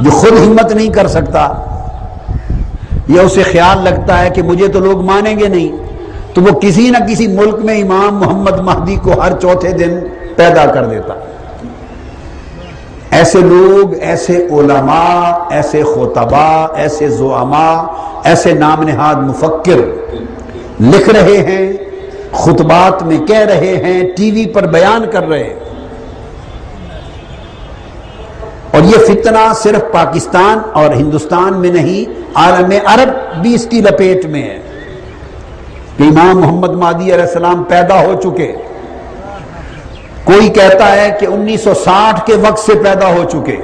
جو خود ہمت نہیں کر سکتا، یا اسے خیال لگتا ہے کہ مجھے تو لوگ مانیں گے نہیں، تو وہ کسی نہ کسی ملک میں امام محمد مہدی کو ہر چوتھے دن پیدا کر دیتا۔ ایسے لوگ، ایسے علماء، ایسے خطباء، ایسے زعماء، ایسے نام نہاد مفکر لکھ رہے ہیں، خطبات میں کہہ رہے ہیں، ٹی وی پر بیان کر رہے ہیں، اور یہ فتنہ صرف پاکستان اور ہندوستان میں نہیں، عالم عرب بھی اس کی لپیٹ میں ہے کہ امام محمد مہدی علیہ السلام پیدا ہو چکے۔ کوئی کہتا ہے کہ 1960 کے وقت سے پیدا ہو چکے،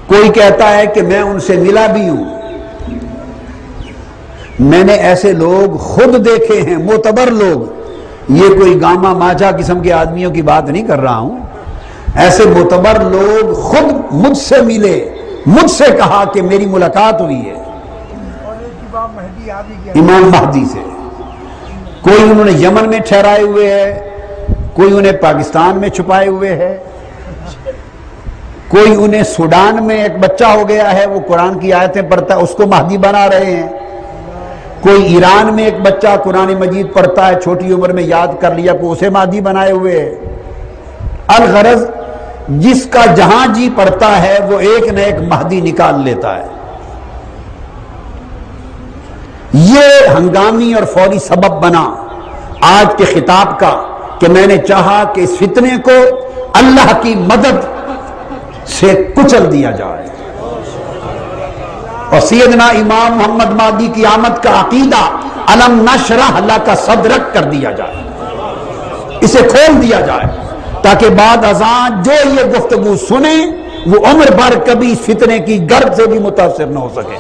کوئی کہتا ہے کہ میں ان سے ملا بھی ہوں۔ میں نے ایسے لوگ خود دیکھے ہیں، معتبر لوگ، یہ کوئی گاما ماجا قسم کے آدمیوں کی بات نہیں کر رہا ہوں، ایسے معتبر لوگ خود مجھ سے ملے، مجھ سے کہا کہ میری ملاقات ہوئی ہے امام مہدی سے۔ کوئی انہوں نے یمن میں ٹھہرائے ہوئے ہے، کوئی انہیں پاکستان میں چھپائے ہوئے ہے، کوئی انہیں سوڈان میں ایک بچہ ہو گیا ہے، وہ قرآن کی آیتیں پڑھتا ہے، اس کو مہدی بنا رہے ہیں، کوئی ایران میں ایک بچہ قرآن مجید پڑھتا ہے، چھوٹی عمر میں یاد کر لیا، کوئی اسے مہدی بنائے ہوئے ہے۔ الغرض جس کا جہاں جی پڑتا ہے وہ ایک نہ ایک مہدی نکال لیتا ہے۔ یہ ہنگامی اور فوری سبب بنا آج کے خطاب کا کہ میں نے چاہا کہ اس فتنے کو اللہ کی مدد سے کچل دیا جائے، اور سیدنا امام محمد مہدی کی آمد کا عقیدہ الم نشرح لک صدرک کر دیا جائے، اسے کھول دیا جائے، تاکہ بعد ازاں جو یہ گفتگو سنے وہ عمر بھر کبھی فتنے کی گرد سے بھی متاثر نہ ہو سکے۔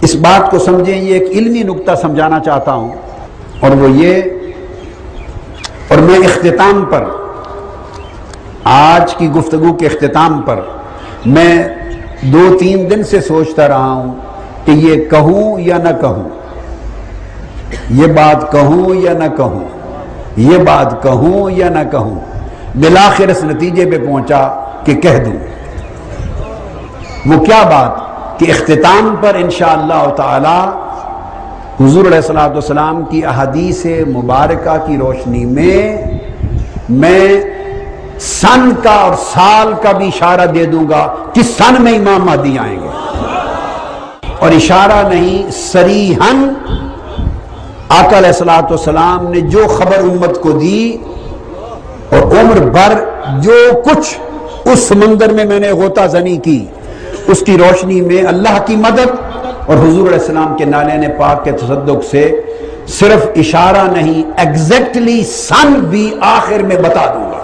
اس بات کو سمجھیں، یہ ایک علمی نکتہ سمجھانا چاہتا ہوں، اور وہ یہ، اور میں اختتام پر، آج کی گفتگو کے اختتام پر میں 2-3 دن سے سوچتا رہا ہوں کہ یہ کہوں یا نہ کہوں، یہ بات کہوں یا نہ کہوں، یہ بات کہوں یا نہ کہوں، بالآخر اس نتیجے پہ پہنچا کہ کہہ دوں۔ وہ کیا بات کہ اختتام پر انشاءاللہ تعالی حضور علیہ الصلوۃ والسلام کی احادیث مبارکہ کی روشنی میں سن کا اور سال کا بھی اشارہ دے دوں گا کہ سن میں امام مہدی آئیں گے، اور اشارہ نہیں، صریحاً آقا علیہ الصلوۃ والسلام نے جو خبر امت کو دی، اور عمر بھر جو کچھ اس سمندر میں نے غوطہ زنی کی، اس کی روشنی میں اللہ کی مدد اور حضور علیہ السلام کے نالین پاک کے تصدق سے صرف اشارہ نہیں، ایگزیکٹلی سن بھی آخر میں بتا دوں گا۔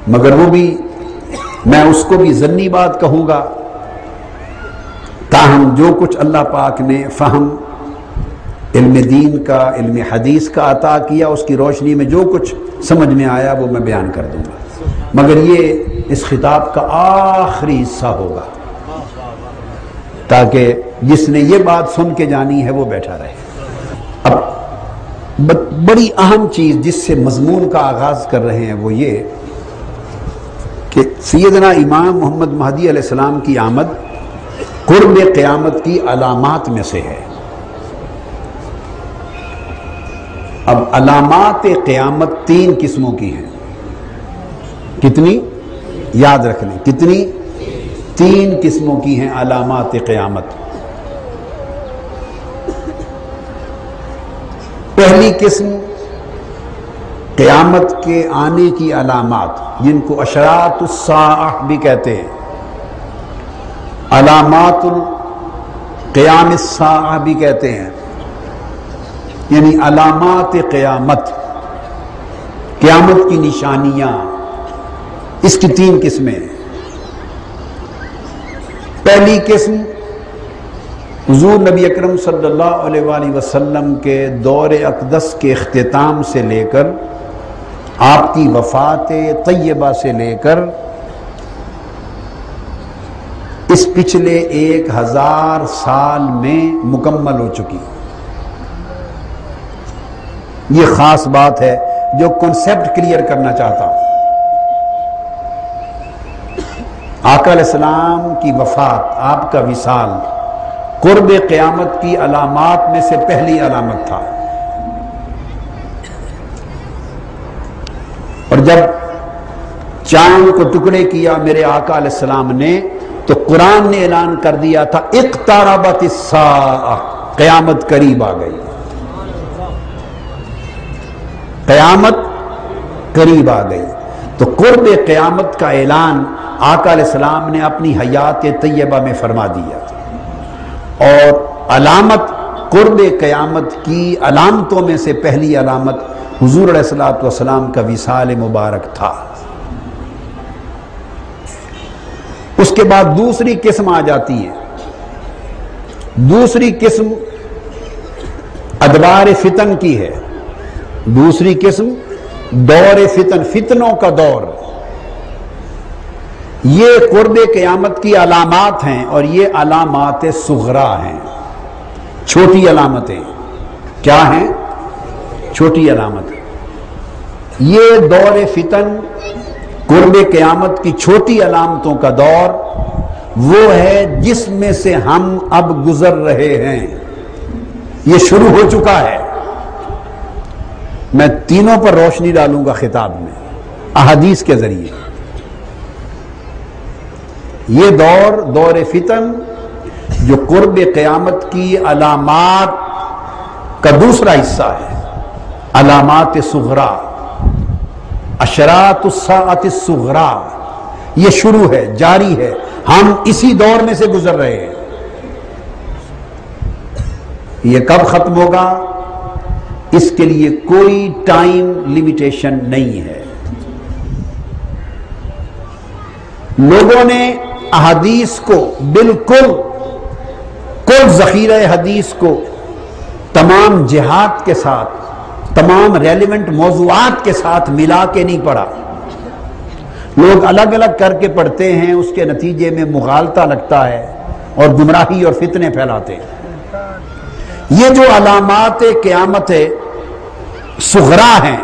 مگر وہ بھی میں اس کو بھی ظنی بات کہوں گا، تاہم جو کچھ اللہ پاک نے فہم علم دین کا، علم حدیث کا عطا کیا، اس کی روشنی میں جو کچھ سمجھ میں آیا وہ میں بیان کر دوں گا، مگر یہ اس خطاب کا آخری حصہ ہوگا، تاکہ جس نے یہ بات سن کے جانی ہے وہ بیٹھا رہے۔ اب بڑی اہم چیز جس سے مضمون کا آغاز کر رہے ہیں وہ یہ کہ سیدنا امام محمد مہدی علیہ السلام کی آمد قرب قیامت کی علامات میں سے ہے۔ اب علامات قیامت 3 قسموں کی ہیں، کتنی؟ یاد رکھ لیں، کتنی؟ 3 قسموں کی ہیں علامات قیامت۔ پہلی قسم قیامت کے آنے کی علامات، جن کو اشراط الساعہ بھی کہتے ہیں، علامات القیام الساعہ بھی کہتے ہیں، یعنی علامات قیامت، قیامت کی نشانیاں، اس کی 3 قسمیں ہیں۔ پہلی قسم حضور نبی اکرم صلی اللہ علیہ وآلہ وسلم کے دور اقدس کے اختتام سے لے کر آپ کی وفات طیبہ سے لے کر اس پچھلے 1000 سال میں مکمل ہو چکی۔ یہ خاص بات ہے جو کنسپٹ کلیئر کرنا چاہتا ہوں۔ آقا علیہ السلام کی وفات، آپ کا وصال قرب قیامت کی علامات میں سے پہلی علامت تھا، اور جب چاند کو ٹکڑے کیا میرے آقا علیہ السلام نے تو قرآن نے اعلان کر دیا تھا اقتربت الساعہ، قیامت قریب آ گئی، قیامت قریب آ گئی۔ تو قرب قیامت کا اعلان آقا علیہ السلام نے اپنی حیات طیبہ میں فرما دیا، اور علامت قرب قیامت کی علامتوں میں سے پہلی علامت حضور علیہ الصلوۃ والسلام کا وصال مبارک تھا۔ اس کے بعد دوسری قسم آ جاتی ہے، دوسری قسم ادوار فتن کی ہے، دوسری قسم دور فتن، فتنوں کا دور۔ یہ قرب قیامت کی علامات ہیں، اور یہ علامات صغرا ہیں، چھوٹی علامتیں۔ کیا ہیں؟ چھوٹی علامتیں۔ یہ دور فتن، قرب قیامت کی چھوٹی علامتوں کا دور وہ ہے جس میں سے ہم اب گزر رہے ہیں، یہ شروع ہو چکا ہے۔ میں تینوں پر روشنی ڈالوں گا خطاب میں احادیث کے ذریعے۔ یہ دور، دور فتن، جو قرب قیامت کی علامات کا دوسرا حصہ ہے، علامات صغرا، اشراط الساعۃ الصغرا، یہ شروع ہے، جاری ہے، ہم اسی دور میں سے گزر رہے ہیں۔ یہ کب ختم ہوگا؟ اس کے لیے کوئی ٹائم لیمیٹیشن نہیں ہے۔ لوگوں نے احادیث کو بالکل کل ذخیرہ حدیث کو تمام جہات کے ساتھ، تمام ریلیونٹ موضوعات کے ساتھ ملا کے نہیں پڑھا، لوگ الگ الگ کر کے پڑھتے ہیں، اس کے نتیجے میں مغالطہ لگتا ہے اور گمراہی اور فتنے پھیلاتے ہیں۔ یہ جو علامات قیامت صغرا ہیں،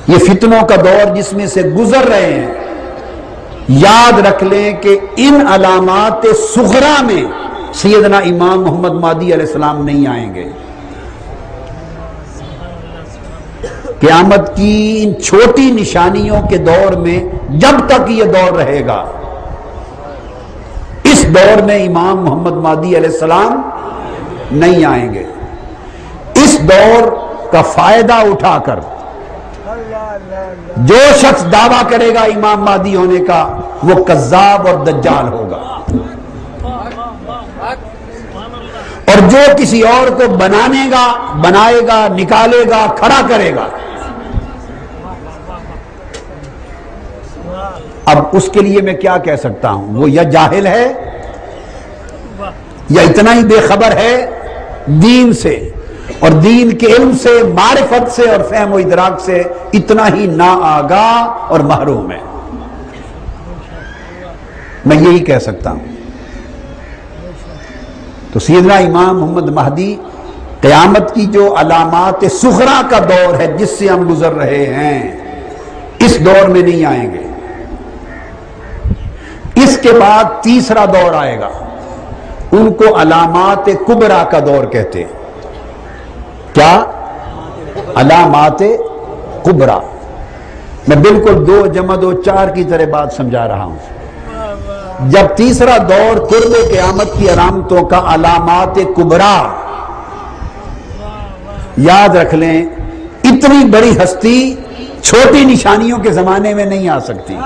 یہ فتنوں کا دور جس میں سے گزر رہے ہیں، یاد رکھ لیں کہ ان علامات صغرا میں سیدنا امام محمد مہدی علیہ السلام نہیں آئیں گے۔ قیامت کی ان چھوٹی نشانیوں کے دور میں جب تک یہ دور رہے گا، اس دور میں امام محمد مہدی علیہ السلام نہیں آئیں گے۔ اس دور کا فائدہ اٹھا کر جو شخص دعویٰ کرے گا امام مہدی ہونے کا، وہ کذاب اور دجال ہوگا، اور جو کسی اور کو بنائے گا، نکالے گا، کھڑا کرے گا، اب اس کے لیے میں کیا کہہ سکتا ہوں؟ وہ یا جاہل ہے یا اتنا ہی بے خبر ہے دین سے، اور دین کے علم سے، معرفت سے اور فہم و ادراک سے اتنا ہی ناآگاہ اور محروم ہے۔ میں یہی کہہ سکتا ہوں۔ تو سیدنا امام محمد مہدی قیامت کی جو علامات صغرا کا دور ہے جس سے ہم گزر رہے ہیں، اس دور میں نہیں آئیں گے۔ اس کے بعد تیسرا دور آئے گا، ان کو علامات کبریٰ کا دور کہتے ہیں۔ کیا؟ علامات کبریٰ۔ میں بالکل 2 + 2 = 4 کی طرح بات سمجھا رہا ہوں۔ جب تیسرا دور قرب قیامت کی علامتوں کا علامات کبریٰ، یاد رکھ لیں اتنی بڑی ہستی چھوٹی نشانیوں کے زمانے میں نہیں آ سکتی۔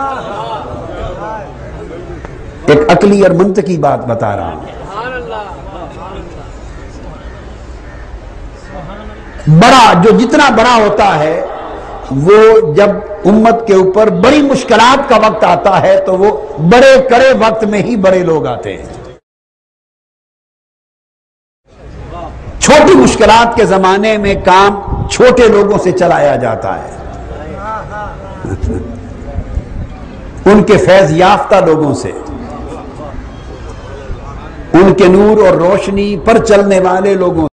ایک عقلی اور منطقی بات بتا رہا ہوں۔ بڑا جو جتنا بڑا ہوتا ہے، وہ جب امت کے اوپر بڑی مشکلات کا وقت آتا ہے تو وہ بڑے کڑے وقت میں ہی بڑے لوگ آتے ہیں۔ چھوٹی مشکلات کے زمانے میں کام چھوٹے لوگوں سے چلایا جاتا ہے، ان کے فیض یافتہ لوگوں سے، ان کے نور اور روشنی پر چلنے والے لوگوں